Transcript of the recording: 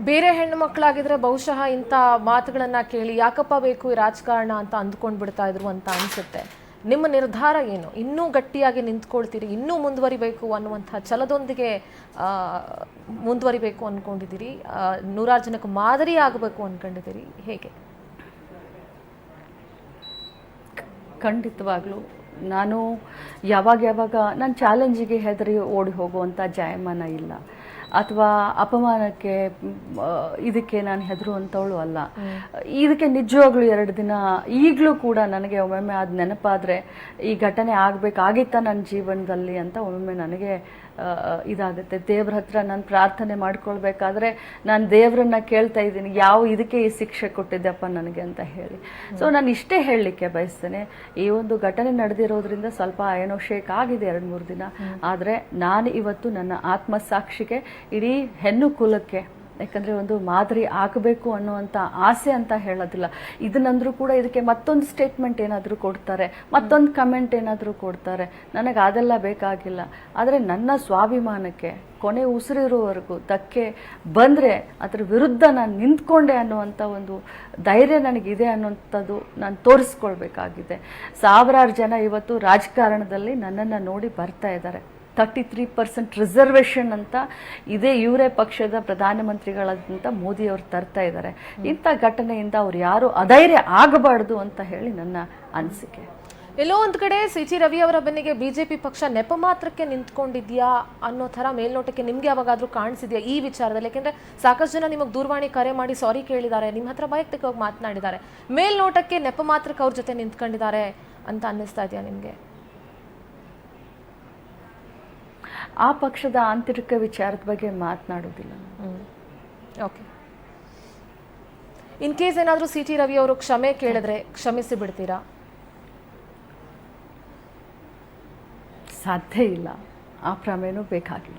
ಬೇರೆ ಹೆಣ್ಣು ಮಕ್ಕಳಾಗಿದ್ರೆ ಬಹುಶಃ ಇಂಥ ಮಾತುಗಳನ್ನ ಕೇಳಿ ಯಾಕಪ್ಪ ಬೇಕು ಈ ರಾಜಕಾರಣ ಅಂತ ಅಂದ್ಕೊಂಡು ಬಿಡ್ತಾ ಇದ್ರು ಅಂತ ಅನ್ಸುತ್ತೆ. ನಿಮ್ಮ ನಿರ್ಧಾರ ಏನು? ಇನ್ನೂ ಗಟ್ಟಿಯಾಗಿ ನಿಂತ್ಕೊಳ್ತೀರಿ, ಇನ್ನೂ ಮುಂದುವರಿಬೇಕು ಅನ್ನುವಂಥ ಛಲದೊಂದಿಗೆ ಮುಂದುವರಿಬೇಕು ಅಂದ್ಕೊಂಡಿದ್ದೀರಿ, ನೂರಾರು ಜನಕ್ಕೆ ಮಾದರಿ ಆಗಬೇಕು ಅಂದ್ಕೊಂಡಿದ್ದೀರಿ, ಹೇಗೆ? ಖಂಡಿತವಾಗ್ಲೂ ನಾನು ಯಾವಾಗ ನಾನು ಚಾಲೆಂಜಿಗೆ ಹೆದರಿ ಓಡಿ ಹೋಗುವಂಥ ಜಾಯಮಾನ ಇಲ್ಲ, ಅಥವಾ ಅಪಮಾನಕ್ಕೆ ಇದಕ್ಕೆ ನಾನು ಹೆದರುವಂಥವಳು ಅಲ್ಲ. ಇದಕ್ಕೆ ನಿಜವಾಗ್ಲೂ 2 ದಿನ ಈಗಲೂ ಕೂಡ ನನಗೆ ಒಮ್ಮೊಮ್ಮೆ ಅದು ನೆನಪಾದರೆ ಈ ಘಟನೆ ಆಗಬೇಕಾಗಿತ್ತ ನನ್ನ ಜೀವನದಲ್ಲಿ ಅಂತ ಒಮ್ಮೊಮ್ಮೆ ನನಗೆ ಇದಾಗುತ್ತೆ. ದೇವ್ರ ಹತ್ರ ನಾನು ಪ್ರಾರ್ಥನೆ ಮಾಡ್ಕೊಳ್ಬೇಕಾದ್ರೆ ನಾನು ದೇವರನ್ನ ಕೇಳ್ತಾ ಇದ್ದೀನಿ, ಇದಕ್ಕೆ ಈ ಶಿಕ್ಷೆ ಕೊಟ್ಟಿದ್ದೆಪ್ಪ ನನಗೆ ಅಂತ ಹೇಳಿ. ಸೊ ನಾನು ಇಷ್ಟೇ ಹೇಳಲಿಕ್ಕೆ ಬಯಸ್ತೇನೆ, ಈ ಒಂದು ಘಟನೆ ನಡೆದಿರೋದ್ರಿಂದ ಸ್ವಲ್ಪ ಏನೋ ಶೇಕ್ ಆಗಿದೆ 2-3 ದಿನ. ಆದರೆ ನಾನು ಇವತ್ತು ನನ್ನ ಆತ್ಮಸಾಕ್ಷಿಗೆ, ಇಡೀ ಹೆಣ್ಣು ಕುಲಕ್ಕೆ, ಯಾಕಂದರೆ ಒಂದು ಮಾದರಿ ಆಗಬೇಕು ಅನ್ನುವಂಥ ಆಸೆ ಅಂತ ಹೇಳೋದಿಲ್ಲ, ಇದನ್ನಂದ್ರೂ ಕೂಡ ಇದಕ್ಕೆ ಮತ್ತೊಂದು ಸ್ಟೇಟ್ಮೆಂಟ್ ಏನಾದರೂ ಕೊಡ್ತಾರೆ, ಮತ್ತೊಂದು ಕಮೆಂಟ್ ಏನಾದರೂ ಕೊಡ್ತಾರೆ, ನನಗೆ ಅದೆಲ್ಲ ಬೇಕಾಗಿಲ್ಲ. ಆದರೆ ನನ್ನ ಸ್ವಾಭಿಮಾನಕ್ಕೆ ಕೊನೆ ಉಸಿರಿರುವವರೆಗೂ ಧಕ್ಕೆ ಬಂದರೆ ಅದರ ವಿರುದ್ಧ ನಾನು ನಿಂತ್ಕೊಂಡೆ ಅನ್ನುವಂಥ ಒಂದು ಧೈರ್ಯ ನನಗಿದೆ ಅನ್ನುವಂಥದ್ದು ನಾನು ತೋರಿಸ್ಕೊಳ್ಬೇಕಾಗಿದೆ. ಸಾವಿರಾರು ಜನ ಇವತ್ತು ರಾಜಕಾರಣದಲ್ಲಿ ನನ್ನನ್ನು ನೋಡಿ ಬರ್ತಾ ಇದ್ದಾರೆ. 33% ರಿಸರ್ವೇಷನ್ ಅಂತ ಇವರೇ ಪಕ್ಷದ ಪ್ರಧಾನಮಂತ್ರಿಗಳಂತ ಮೋದಿಯವರು ತರ್ತಾ ಇದ್ದಾರೆ. ಇಂಥ ಘಟನೆಯಿಂದ ಅವ್ರು ಯಾರು ಅಧೈರ್ಯ ಆಗಬಾರ್ದು ಅಂತ ಹೇಳಿ ನನ್ನ ಅನಿಸಿಕೆ. ಎಲ್ಲೋ ಒಂದು ಕಡೆ ಸಿ.ಟಿ. ರವಿ ಅವರ ಬೆನ್ನಿಗೆ ಬಿಜೆಪಿ ಪಕ್ಷ ನೆಪ ಮಾತ್ರಕ್ಕೆ ನಿಂತ್ಕೊಂಡಿದ್ಯಾ ಅನ್ನೋ ಥರ ಮೇಲ್ನೋಟಕ್ಕೆ ನಿಮ್ಗೆ ಯಾವಾಗಾದ್ರೂ ಕಾಣಿಸಿದ್ಯಾ ಈ ವಿಚಾರದಲ್ಲಿ? ಯಾಕೆಂದ್ರೆ ಸಾಕಷ್ಟು ಜನ ನಿಮಗೆ ದೂರವಾಣಿ ಕರೆ ಮಾಡಿ ಸಾರಿ ಕೇಳಿದ್ದಾರೆ, ನಿಮ್ಮ ಹತ್ರ ವೈಯಕ್ತಿಕವಾಗಿ ಮಾತನಾಡಿದ್ದಾರೆ, ಮೇಲ್ನೋಟಕ್ಕೆ ನೆಪ ಮಾತ್ರಕ್ಕೆ ಅವ್ರ ಜೊತೆ ನಿಂತ್ಕೊಂಡಿದ್ದಾರೆ ಅಂತ ಅನ್ನಿಸ್ತಾ ಇದೆಯಾ ನಿಮಗೆ? ಆ ಪಕ್ಷದ ಆಂತರಿಕ ವಿಚಾರದ ಬಗ್ಗೆ ಮಾತನಾಡೋದಿಲ್ಲ. ಓಕೆ. ಇನ್ ಕೇಸ್ ಏನಾದರೂ ಸಿ.ಟಿ. ರವಿ ಅವರು ಕ್ಷಮೆ ಕೇಳಿದ್ರೆ ಕ್ಷಮಿಸಿ ಬಿಡ್ತೀರಾ? ಸಾಧ್ಯ ಇಲ್ಲ, ಆ ಪ್ರಮೇಯನೂ ಬೇಕಾಗಿಲ್ಲ.